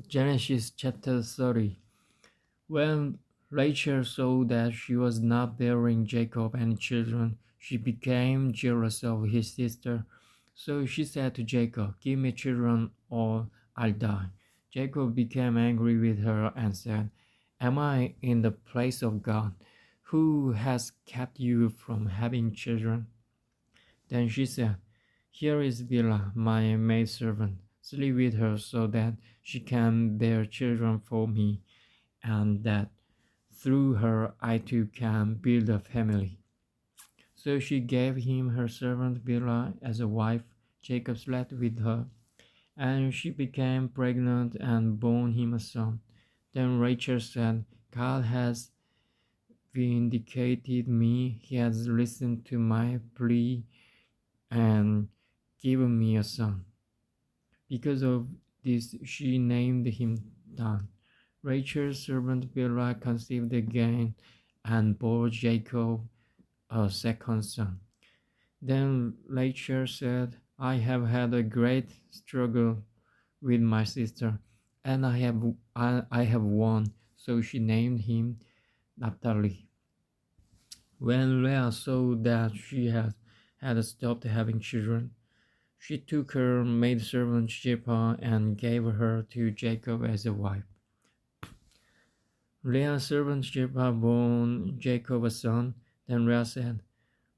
Genesis chapter 30. When Rachel saw that she was not bearing Jacob any children, she became jealous of his sister. So she said to Jacob, "Give me children or I'll die." Jacob became angry with her and said, "Am I in the place of God, who has kept you from having children?" Then she said, "Here is Bilhah, my maidservant. Sleep with her so that she can bear children for me, and that through her I too can build a family." So she gave him her servant Bilhah as a wife. Jacob slept with her, and she became pregnant and bore him a son. Then Rachel said, "God has vindicated me. He has listened to my plea and given me a son." Because of this, she named him Dan. Rachel's servant Bilhah conceived again and bore Jacob a second son. Then Rachel said, "I have had a great struggle with my sister, and I have won." So she named him Naphtali. When Leah saw that she had stopped having children, she took her maidservant Shippa and gave her to Jacob as a wife. Leah's servant Shippa bore Jacob a son. Then Leah said,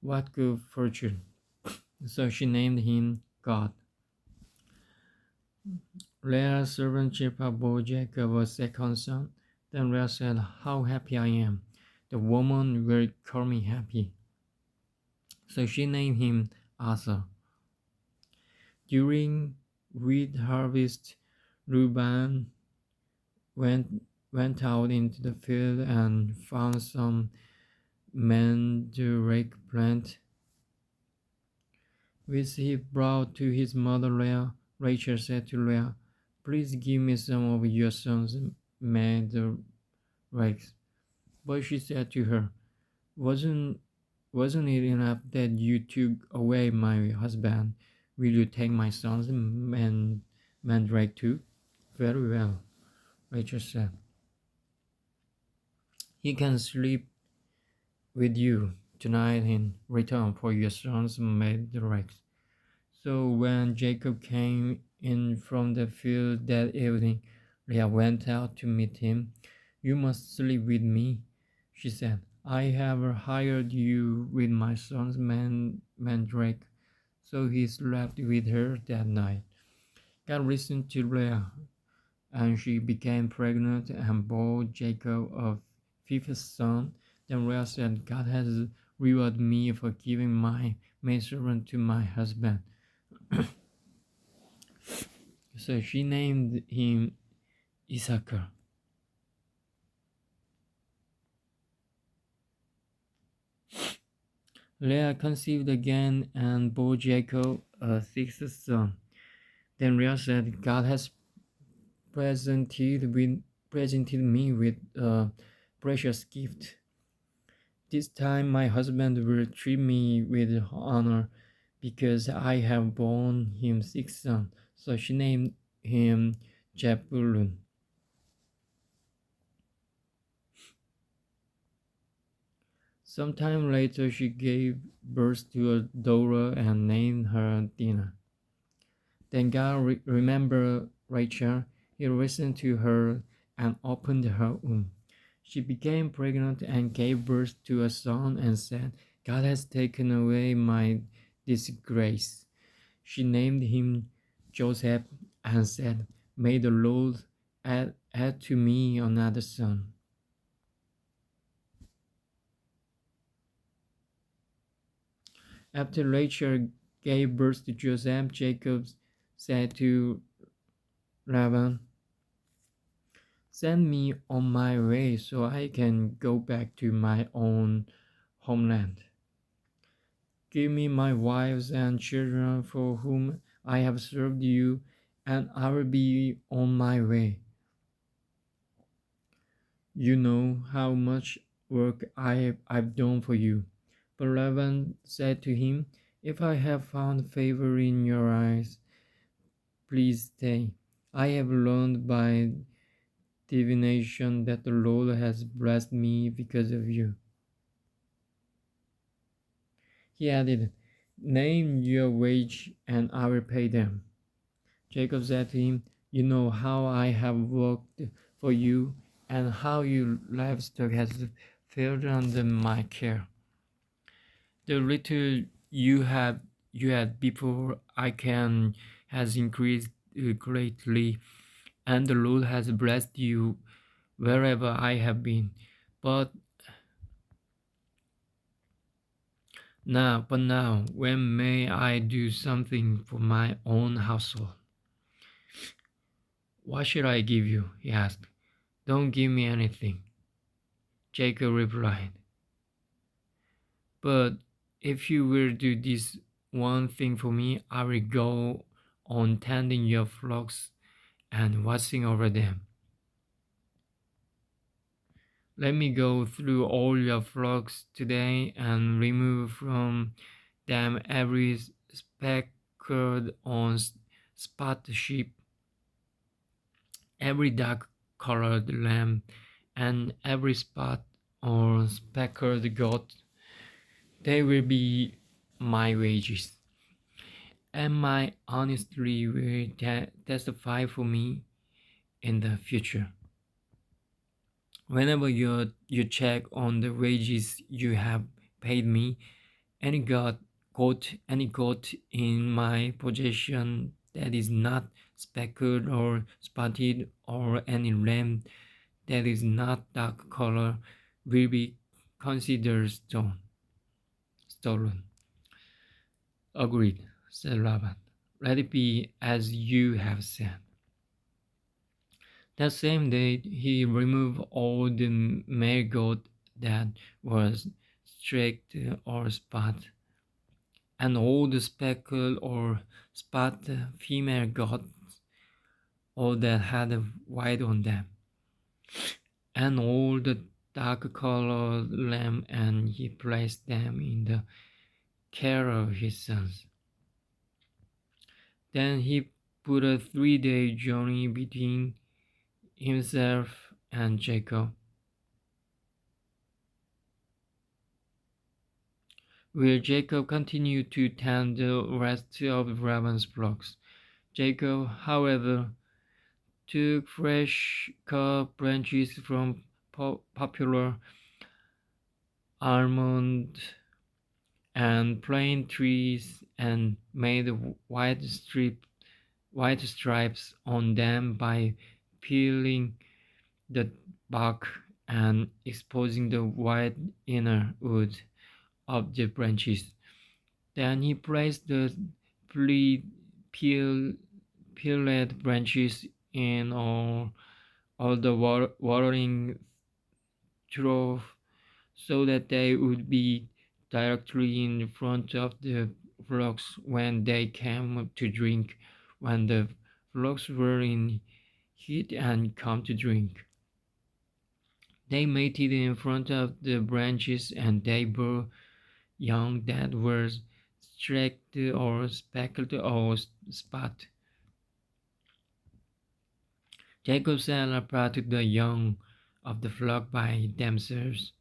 "What good fortune!" So she named him God. Leah's servant Shippa bore Jacob a second son. Then Leah said, "How happy I am! The woman will call me happy." So she named him Asa. During wheat harvest, Reuben went out into the field and found some mandrake plant, which he brought to his mother Leah. Rachel said to Leah, "Please give me some of your son's mandrakes." But she said to her, Wasn't wasn't it enough that you took away my husband? Will you take my son's mandrake too?" "Very well," Rachel said. "He can sleep with you tonight in return for your son's mandrakes." So when Jacob came in from the field that evening, Leah went out to meet him. "You must sleep with me," she said. "I have hired you with my son's mandrake." So he slept with her that night. God listened to Leah, and she became pregnant and bore Jacob a fifth son. Then Leah said, "God has rewarded me for giving my maidservant to my husband." So she named him Issachar. Leah conceived again and bore Jacob a sixth son. Then Leah said, "God has presented me with a precious gift. This time my husband will treat me with honor because I have borne him six sons." So she named him Jebulun. Sometime later she gave birth to a daughter and named her Dinah. Then God remembered Rachel. He listened to her and opened her womb. She became pregnant and gave birth to a son and said, "God has taken away my disgrace." She named him Joseph and said, "May the Lord add to me another son." After Rachel gave birth to Joseph, Jacob said to Laban, "Send me on my way so I can go back to my own homeland. Give me my wives and children for whom I have served you, and I will be on my way. You know how much work I've done for you." But Laban said to him, "If I have found favor in your eyes, please stay. I have learned by divination that the Lord has blessed me because of you. He added, name your wage and I will pay them. Jacob said to him, you know how I have worked for you and how your livestock has fared under my care. The little you had before I can has increased greatly, and the Lord has blessed you wherever I have been. But now, when may I do something for my own household? What should I give you? He asked. Don't give me anything, Jacob replied. But if you will do this one thing for me, I will go on tending your flocks and watching over them. Let me go through all your flocks today and remove from them every speckled or spot sheep, every dark colored lamb, and every spot or speckled goat. They will be my wages, and my honesty will testify for me in the future. Whenever you check on the wages you have paid me, any goat in my possession that is not speckled or spotted, or any lamb that is not dark color will be considered stolen. Agreed, said Laban. Let it be as you have said. That same day he removed all the male goat that was streaked or spot, and all the speckled or spot female goats, all that had white on them, and all the dark colored lamb, and he placed them in the care of his sons. Then he put a 3-day journey between himself and Jacob, where Jacob continued to tend the rest of Laban's flocks. Jacob, however, took fresh cut branches from popular almond and plane trees and made white stripes on them by peeling the bark and exposing the white inner wood of the branches. Then he placed the peel, peeled branches in all the watering trough so that they would be directly in front of the flocks when they came to drink, when the flocks were in heat and come to drink. They mated in front of the branches, and they bore young that were streaked or speckled or spot. Jacob set apart the young of the flock by themselves,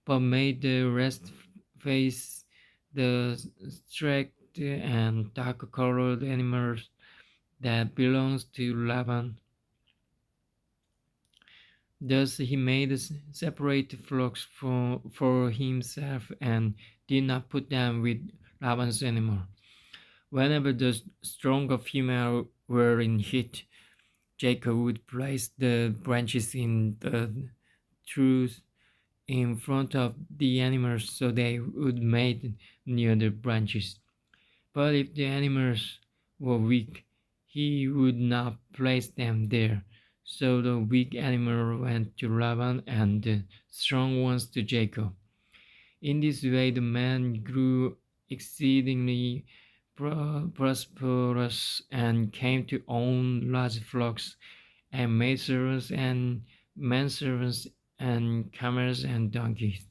but made the rest face the streaked and dark-colored animals that belongs to Laban. Thus he made separate flocks for himself and did not put them with Laban's anymore. Whenever the stronger female were in heat, Jacob would place the branches in the troughs in front of the animals so they would mate near the branches. But if the animals were weak, he would not place them there. So the weak animal went to Laban and the strong ones to Jacob. In this way the man grew exceedingly prosperous and came to own large flocks and maidservants and menservants and camels and donkeys.